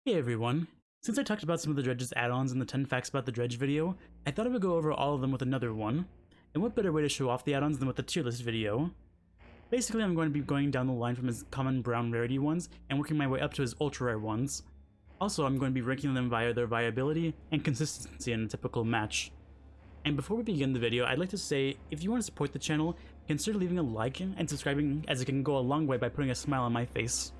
Hey everyone! Since I talked about some of the Dredge's add-ons in the 10 facts about the Dredge video, I thought I would go over all of them with another one. And what better way to show off the add-ons than with a tier list video? Basically, I'm going to be going down the line from his common brown rarity ones and working my way up to his ultra rare ones. Also, I'm going to be ranking them via their viability and consistency in a typical match. And before we begin the video, I'd like to say, if you want to support the channel, consider leaving a like and subscribing, as it can go a long way by putting a smile on my face.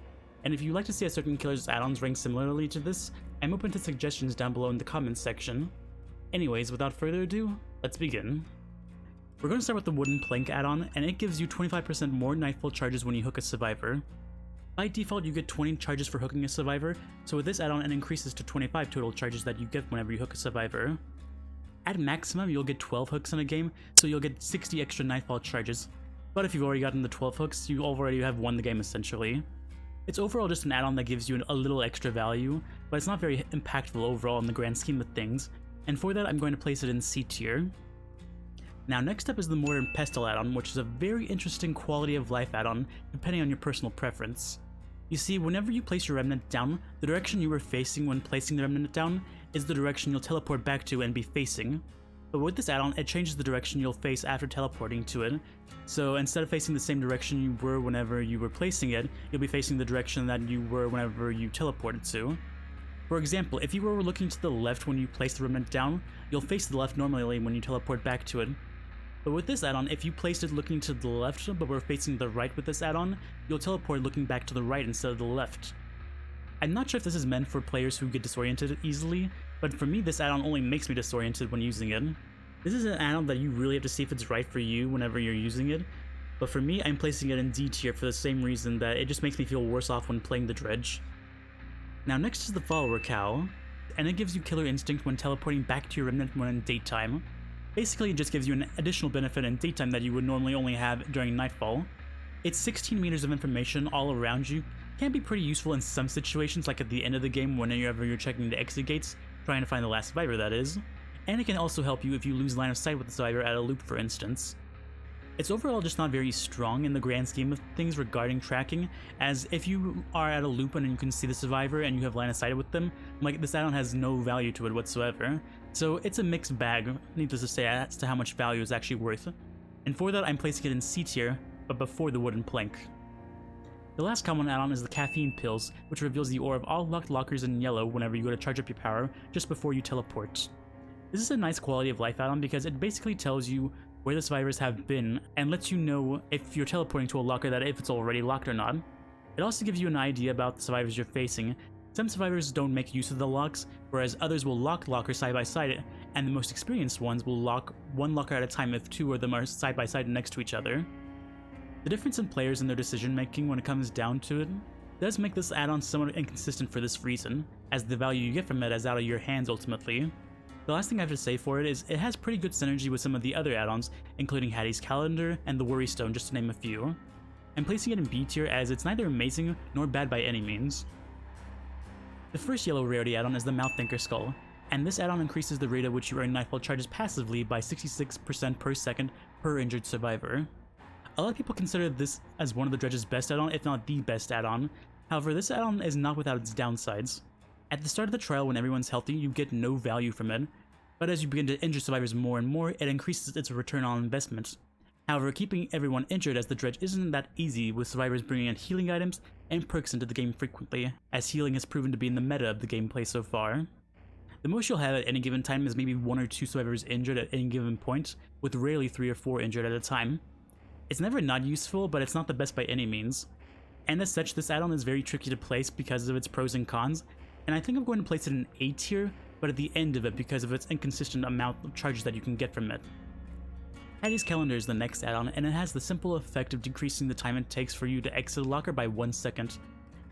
And if you'd like to see a certain killer's add-ons ranked similarly to this, I'm open to suggestions down below in the comments section. Anyways, without further ado, let's begin. We're going to start with the wooden plank add-on, and it gives you 25% more knifeful charges when you hook a survivor. By default, you get 20 charges for hooking a survivor, so with this add-on it increases to 25 total charges that you get whenever you hook a survivor. At maximum, you'll get 12 hooks in a game, so you'll get 60 extra knifefall charges. But if you've already gotten the 12 hooks, you already have won the game essentially. It's overall just an add-on that gives you a little extra value, but it's not very impactful overall in the grand scheme of things, and for that I'm going to place it in C tier. Now next up is the Mortar and Pestle add-on, which is a very interesting quality of life add-on depending on your personal preference. You see, whenever you place your remnant down, the direction you were facing when placing the remnant down is the direction you'll teleport back to and be facing. But with this add-on, it changes the direction you'll face after teleporting to it. So instead of facing the same direction you were whenever you were placing it, you'll be facing the direction that you were whenever you teleported to. For example, if you were looking to the left when you place the remnant down, you'll face the left normally when you teleport back to it. But with this add-on, if you placed it looking to the left but were facing the right with this add-on, you'll teleport looking back to the right instead of the left. I'm not sure if this is meant for players who get disoriented easily, but for me this add-on only makes me disoriented when using it. This is an add-on that you really have to see if it's right for you whenever you're using it, but for me I'm placing it in D tier for the same reason that it just makes me feel worse off when playing the Dredge. Now next is the follower Cowl, and it gives you killer instinct when teleporting back to your remnant when in daytime. Basically it just gives you an additional benefit in daytime that you would normally only have during nightfall. It's 16 meters of information all around you, can be pretty useful in some situations like at the end of the game whenever you're checking the exit gates, trying to find the last survivor that is. And it can also help you if you lose line of sight with the survivor at a loop, for instance. It's overall just not very strong in the grand scheme of things regarding tracking, as if you are at a loop and you can see the survivor and you have line of sight with them, like this add-on has no value to it whatsoever. So it's a mixed bag, needless to say, as to how much value it's actually worth. And for that I'm placing it in C tier, but before the wooden plank. The last common add-on is the Caffeine Pills, which reveals the ore of all locked lockers in yellow whenever you go to charge up your power just before you teleport. This is a nice quality of life add-on because it basically tells you where the survivors have been and lets you know if you're teleporting to a locker that if it's already locked or not. It also gives you an idea about the survivors you're facing. Some survivors don't make use of the locks, whereas others will lock lockers side by side, and the most experienced ones will lock one locker at a time if two of them are side by side next to each other. The difference in players and their decision making when it comes down to it does make this add-on somewhat inconsistent for this reason, as the value you get from it is out of your hands ultimately. The last thing I have to say for it is it has pretty good synergy with some of the other add-ons, including Haddie's calendar and the Worry Stone, just to name a few. I'm placing it in B tier as it's neither amazing nor bad by any means. The first yellow rarity add-on is the Malthinker skull, and this add-on increases the rate at which you earn knifefall charges passively by 66% per second per injured survivor. A lot of people consider this as one of the Dredge's best add-on, if not the best add-on. However, this add-on is not without its downsides. At the start of the trial when everyone's healthy, you get no value from it, but as you begin to injure survivors more and more, it increases its return on investment. However, keeping everyone injured as the Dredge isn't that easy, with survivors bringing in healing items and perks into the game frequently, as healing has proven to be in the meta of the gameplay so far. The most you'll have at any given time is maybe 1 or 2 survivors injured at any given point, with rarely 3 or 4 injured at a time. It's never not useful, but it's not the best by any means. And as such, this add-on is very tricky to place because of its pros and cons, and I think I'm going to place it in A tier, but at the end of it because of its inconsistent amount of charges that you can get from it. Haddie's calendar is the next add-on, and it has the simple effect of decreasing the time it takes for you to exit a locker by 1 second.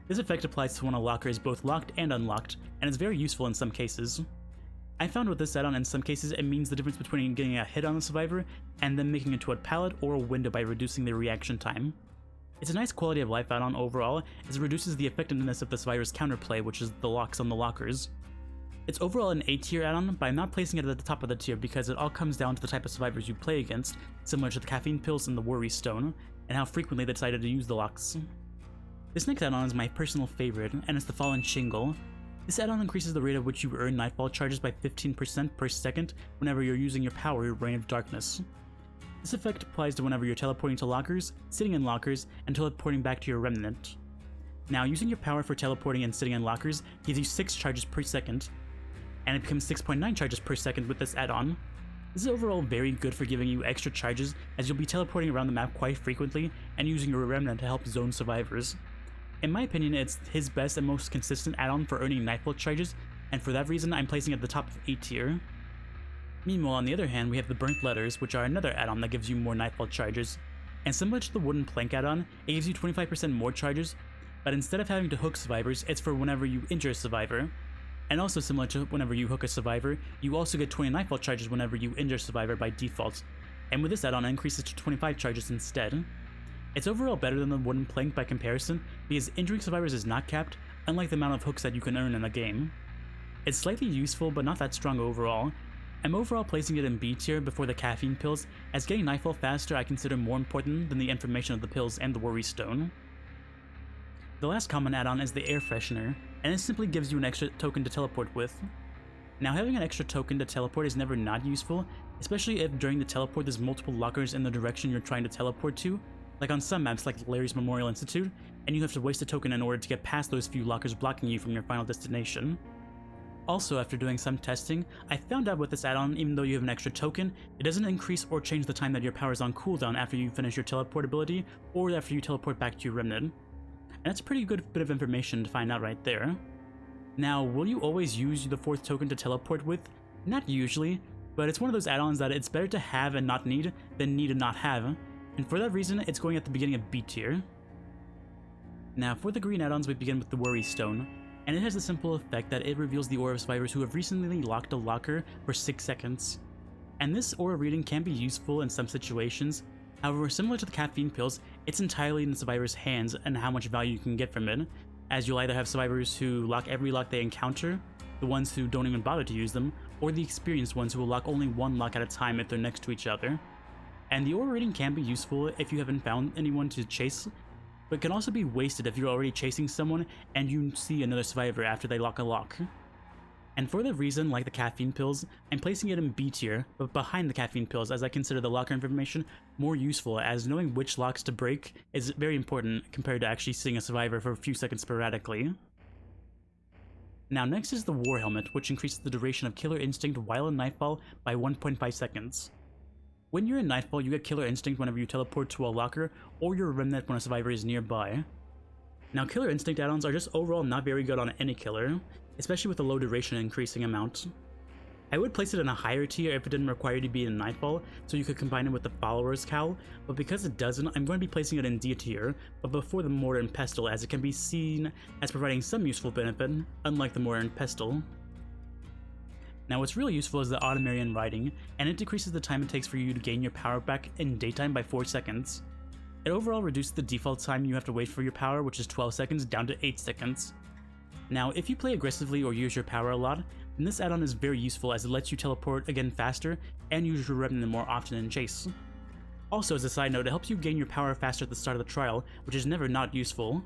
This effect applies to when a locker is both locked and unlocked, and is very useful in some cases. I found with this add-on in some cases it means the difference between getting a hit on the survivor and then making it to a pallet or a window by reducing the reaction time. It's a nice quality of life add-on overall, as it reduces the effectiveness of the survivor's counterplay, which is the locks on the lockers. It's overall an A tier add-on, but I'm not placing it at the top of the tier because it all comes down to the type of survivors you play against, similar to the Caffeine Pills and the Worry Stone, and how frequently they decided to use the locks. This next add-on is my personal favorite, and it's the Fallen Shingle. This add-on increases the rate at which you earn Nightfall charges by 15% per second whenever you're using your power, Reign of Darkness. This effect applies to whenever you're teleporting to lockers, sitting in lockers, and teleporting back to your remnant. Now, using your power for teleporting and sitting in lockers gives you 6 charges per second, and it becomes 6.9 charges per second with this add-on. This is overall very good for giving you extra charges, as you'll be teleporting around the map quite frequently and using your remnant to help zone survivors. In my opinion, it's his best and most consistent add-on for earning Nightfall charges, and for that reason I'm placing it at the top of A tier. Meanwhile, on the other hand, we have the Burnt Letters, which are another add-on that gives you more Nightfall charges. And similar to the Wooden Plank add-on, it gives you 25% more charges, but instead of having to hook survivors, it's for whenever you injure a survivor. And also similar to whenever you hook a survivor, you also get 20 Nightfall charges whenever you injure a survivor by default, and with this add-on it increases to 25 charges instead. It's overall better than the Wooden Plank by comparison, because injuring survivors is not capped, unlike the amount of hooks that you can earn in the game. It's slightly useful, but not that strong overall. I'm overall placing it in B tier before the Caffeine Pills, as getting Nightfall faster I consider more important than the information of the pills and the Worry Stone. The last common add-on is the Air Freshener, and it simply gives you an extra token to teleport with. Now, having an extra token to teleport is never not useful, especially if during the teleport there's multiple lockers in the direction you're trying to teleport to, like on some maps like Larry's Memorial Institute, and you have to waste a token in order to get past those few lockers blocking you from your final destination. Also, after doing some testing, I found out with this add-on, even though you have an extra token, it doesn't increase or change the time that your power is on cooldown after you finish your teleport ability, or after you teleport back to your remnant. And that's a pretty good bit of information to find out right there. Now, will you always use the 4th token to teleport with? Not usually, but it's one of those add-ons that it's better to have and not need than need and not have, and for that reason, it's going at the beginning of B tier. Now, for the green add-ons, we begin with the Worry Stone, and it has the simple effect that it reveals the aura of survivors who have recently locked a locker for 6 seconds. And this aura reading can be useful in some situations. However, similar to the Caffeine Pills, it's entirely in the survivor's hands and how much value you can get from it, as you'll either have survivors who lock every lock they encounter, the ones who don't even bother to use them, or the experienced ones who will lock only one lock at a time if they're next to each other. And the aura rating can be useful if you haven't found anyone to chase, but can also be wasted if you're already chasing someone and you see another survivor after they lock a lock. And for that reason, like the Caffeine Pills, I'm placing it in B tier, but behind the Caffeine Pills, as I consider the locker information more useful, as knowing which locks to break is very important compared to actually seeing a survivor for a few seconds sporadically. Now next is the War Helmet, which increases the duration of Killer Instinct while in Nightfall by 1.5 seconds. When you're in Nightfall, you get Killer Instinct whenever you teleport to a locker, or your remnant when a survivor is nearby. Now, Killer Instinct add-ons are just overall not very good on any killer, especially with the low duration increasing amount. I would place it in a higher tier if it didn't require you to be in Nightfall, so you could combine it with the Follower's Cowl, but because it doesn't, I'm going to be placing it in D tier, but before the Mortar and Pestle, as it can be seen as providing some useful benefit, unlike the Mortar and Pestle. Now, what's really useful is the Ottomarian Writing, and it decreases the time it takes for you to gain your power back in daytime by 4 seconds. It overall reduces the default time you have to wait for your power, which is 12 seconds, down to 8 seconds. Now, if you play aggressively or use your power a lot, then this add-on is very useful as it lets you teleport again faster and use your remnant more often in chase. Also, as a side note, it helps you gain your power faster at the start of the trial, which is never not useful.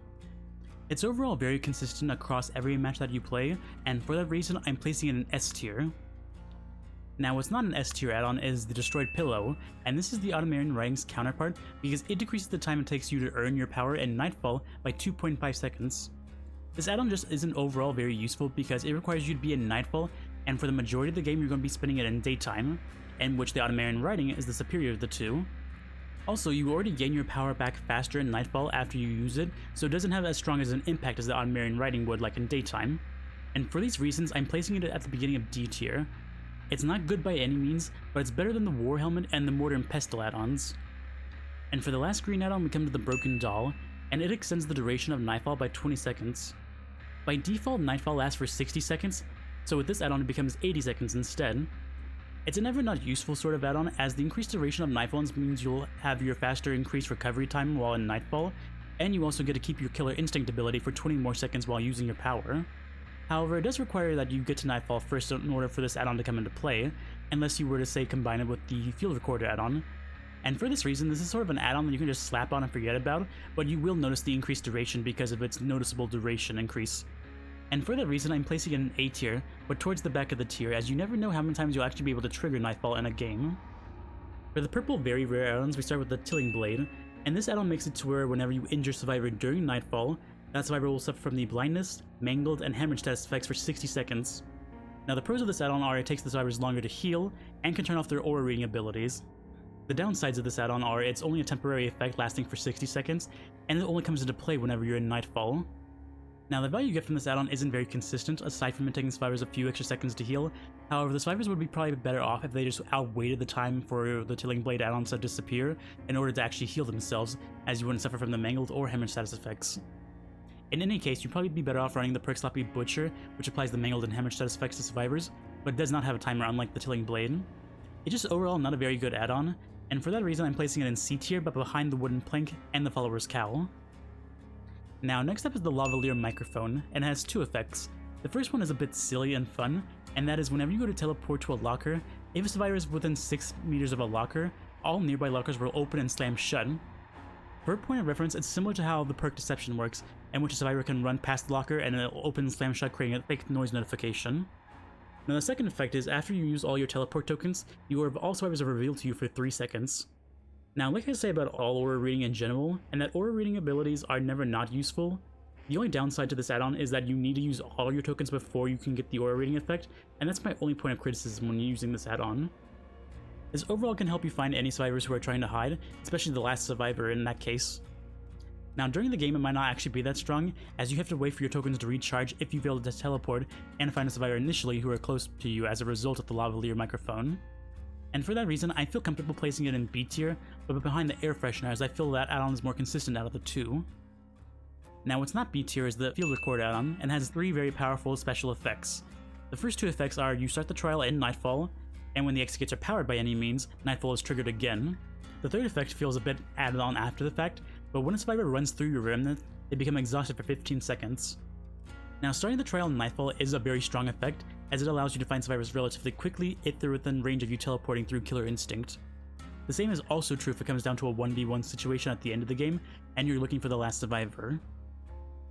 It's overall very consistent across every match that you play, and for that reason, I'm placing it in S tier. Now, what's not an S tier add-on is the Destroyed Pillow, and this is the Ottomarian Writing's counterpart because it decreases the time it takes you to earn your power in Nightfall by 2.5 seconds. This add-on just isn't overall very useful because it requires you to be in Nightfall, and for the majority of the game you're going to be spending it in daytime, in which the Ottomarian Writing is the superior of the two. Also, you already gain your power back faster in Nightfall after you use it, so it doesn't have as strong as an impact as the Ottomarian Writing would like in daytime. And for these reasons, I'm placing it at the beginning of D tier. It's not good by any means, but it's better than the War Helmet and the Mortar and Pestle add-ons. And for the last green add-on, we come to the Broken Doll, and it extends the duration of Nightfall by 20 seconds. By default, Nightfall lasts for 60 seconds, so with this add-on it becomes 80 seconds instead. It's a never not useful sort of add-on, as the increased duration of Nightfalls means you'll have your faster increased recovery time while in Nightfall, and you also get to keep your Killer Instinct ability for 20 more seconds while using your power. However, it does require that you get to Nightfall first in order for this add-on to come into play, unless you were to say combine it with the Field Recorder add-on. And for this reason, this is sort of an add-on that you can just slap on and forget about, but you will notice the increased duration because of its noticeable duration increase. and for that reason I'm placing it in A tier, but towards the back of the tier, as you never know how many times you'll actually be able to trigger Nightfall in a game. For the purple very rare add-ons, we start with the Tilling Blade, and this add-on makes it to where whenever you injure Survivor during Nightfall, that Survivor will suffer from the blindness, mangled, and hemorrhage status effects for 60 seconds. Now the pros of this add-on are it takes the survivors longer to heal, and can turn off their aura reading abilities. The downsides of this add-on are it's only a temporary effect lasting for 60 seconds, and it only comes into play whenever you're in Nightfall. Now the value you get from this add-on isn't very consistent, aside from it taking survivors a few extra seconds to heal. However, the survivors would be probably better off if they just outwaited the time for the Tilling Blade add-ons to disappear in order to actually heal themselves, as you wouldn't suffer from the mangled or hemorrhage status effects. In any case, you'd probably be better off running the perk Sloppy Butcher, which applies the mangled and hemorrhage status effects to survivors, but does not have a timer unlike the Tilling Blade. It's just overall not a very good add-on, and for that reason I'm placing it in C tier, but behind the wooden plank and the follower's cowl. Now next up is the Lavalier Microphone, and it has two effects. The first one is a bit silly and fun, and that is whenever you go to teleport to a locker, if a survivor is within 6 meters of a locker, all nearby lockers will open and slam shut. For a point of reference, it's similar to how the perk Deception works, in which a survivor can run past the locker and it'll open and slam shut, creating a fake noise notification. Now the second effect is after you use all your teleport tokens, the orb of all survivors are revealed to you for 3 seconds. Now like I say about all aura reading in general, and that aura reading abilities are never not useful, the only downside to this add-on is that you need to use all your tokens before you can get the aura reading effect, and that's my only point of criticism when using this add-on. This overall can help you find any survivors who are trying to hide, especially the last survivor in that case. Now during the game it might not actually be that strong, as you have to wait for your tokens to recharge if you fail to teleport and find a survivor initially who are close to you as a result of the Lavalier Microphone. And for that reason I feel comfortable placing it in B tier, but behind the Air Freshener, as I feel that add-on is more consistent out of the two. Now what's not B tier is the Field Record add-on, and has 3 very powerful special effects. The first 2 effects are you start the trial in Nightfall, and when the X gates are powered by any means, Nightfall is triggered again. The third effect feels a bit added on after the fact, but when a survivor runs through your remnant, they become exhausted for 15 seconds. Now starting the trial in Nightfall is a very strong effect, as it allows you to find survivors relatively quickly if they're within range of you teleporting through Killer Instinct. The same is also true if it comes down to a 1v1 situation at the end of the game, and you're looking for the last survivor.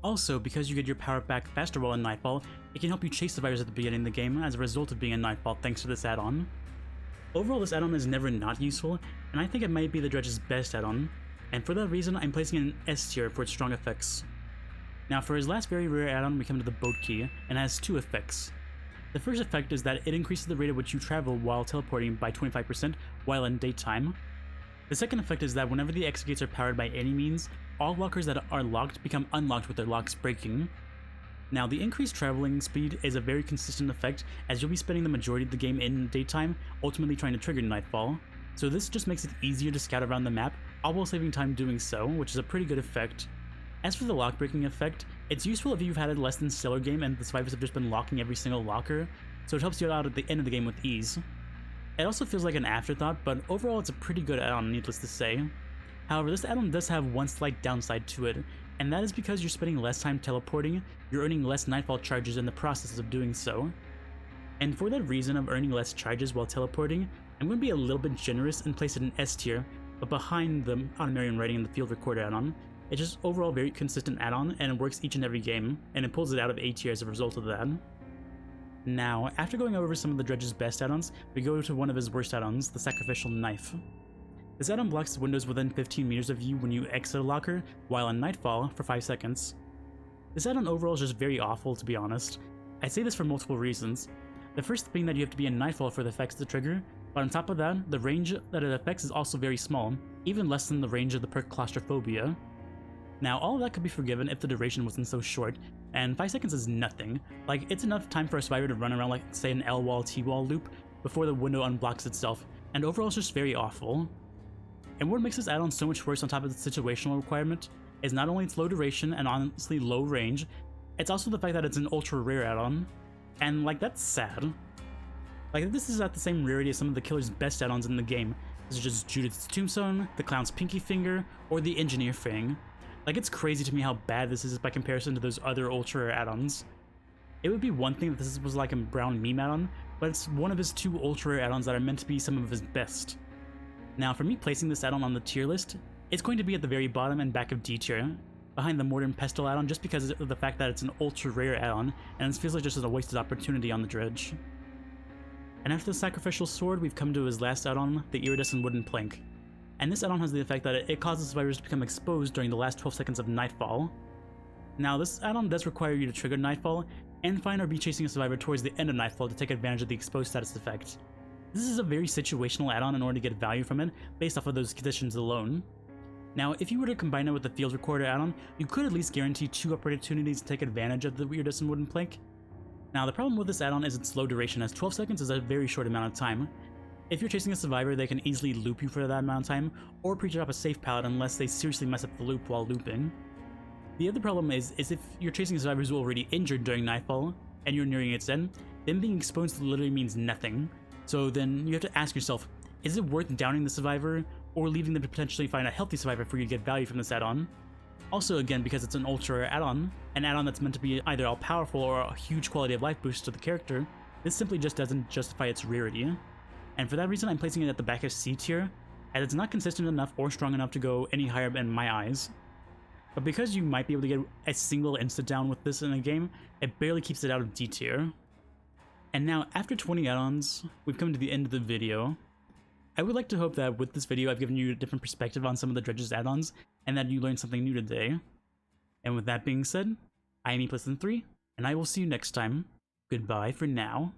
Also, because you get your power back faster while in Nightfall, it can help you chase survivors at the beginning of the game as a result of being in Nightfall thanks to this add-on. Overall, this add-on is never not useful, and I think it might be the Dredge's best add-on, and for that reason I'm placing it in S tier for its strong effects. Now for his last very rare add-on we come to the Boat Key, and it has 2 effects. The first effect is that it increases the rate at which you travel while teleporting by 25% while in daytime. The second effect is that whenever the X gates are powered by any means, all lockers that are locked become unlocked with their locks breaking. Now the increased traveling speed is a very consistent effect, as you'll be spending the majority of the game in daytime, ultimately trying to trigger Nightfall, so this just makes it easier to scout around the map, all while saving time doing so, which is a pretty good effect. As for the lock breaking effect, it's useful if you've had a less than stellar game and the survivors have just been locking every single locker, so it helps you out at the end of the game with ease. It also feels like an afterthought, but overall it's a pretty good add-on, needless to say. However, this add-on does have one slight downside to it, and that is because you're spending less time teleporting, you're earning less Nightfall charges in the process of doing so. And for that reason of earning less charges while teleporting, I'm going to be a little bit generous and place it in S tier, but behind the Ottomarian Writing and the Field Record add-on. It's just overall very consistent add-on, and it works each and every game, and it pulls it out of A tier as a result of that. Now, after going over some of the Dredge's best add-ons, we go to one of his worst add-ons, the Sacrificial Knife. This add-on blocks windows within 15 meters of you when you exit a locker, while in Nightfall for 5 seconds. This add-on overall is just very awful, to be honest. I say this for multiple reasons. The first being that you have to be in Nightfall for the effects to trigger, but on top of that, the range that it affects is also very small, even less than the range of the perk Claustrophobia. Now, all of that could be forgiven if the duration wasn't so short, and 5 seconds is nothing. Like, it's enough time for a survivor to run around like, say, an L-wall, T-wall loop before the window unblocks itself, and overall it's just very awful. And what makes this add-on so much worse on top of the situational requirement is not only its low duration and honestly low range, it's also the fact that it's an ultra rare add-on, and like, that's sad. Like, this is at the same rarity as some of the killer's best add-ons in the game, such as Judith's Tombstone, the Clown's Pinky Finger, or the Engineer Fang. Like, it's crazy to me how bad this is by comparison to those other ultra rare add-ons. It would be one thing if this was like a brown meme add-on, but it's one of his 2 ultra rare add-ons that are meant to be some of his best. Now, for me placing this add-on on the tier list, it's going to be at the very bottom and back of D tier. behind the Mortar and Pestle add-on just because of the fact that it's an ultra rare add-on, and it feels like just a wasted opportunity on the Dredge. And after the Sacrificial Sword, we've come to his last add-on, the Iridescent Wooden Plank. And this add-on has the effect that it causes survivors to become exposed during the last 12 seconds of Nightfall. Now, this add-on does require you to trigger Nightfall, and find or be chasing a survivor towards the end of Nightfall to take advantage of the exposed status effect. This is a very situational add-on in order to get value from it, based off of those conditions alone. Now, if you were to combine it with the Field Recorder add-on, you could at least guarantee 2 opportunities to take advantage of the Iridescent Wooden Plank. Now, the problem with this add-on is its low duration, as 12 seconds is a very short amount of time. If you're chasing a survivor, they can easily loop you for that amount of time, or pre-drop a safe pallet unless they seriously mess up the loop while looping. The other problem is if you're chasing a survivor who's already injured during Nightfall, and you're nearing its end, then being exposed literally means nothing. So then you have to ask yourself, is it worth downing the survivor, or leaving them to potentially find a healthy survivor for you to get value from this add-on? Also, again, because it's an ultra rare add-on, an add-on that's meant to be either all-powerful or a huge quality of life boost to the character, this simply just doesn't justify its rarity. And for that reason, I'm placing it at the back of C tier, as it's not consistent enough or strong enough to go any higher in my eyes. But because you might be able to get a single insta-down with this in a game, it barely keeps it out of D tier. And now, after 20 add-ons, we've come to the end of the video. I would like to hope that with this video I've given you a different perspective on some of the Dredge's add-ons, and that you learned something new today. And with that being said, I am E+3, and I will see you next time. Goodbye for now.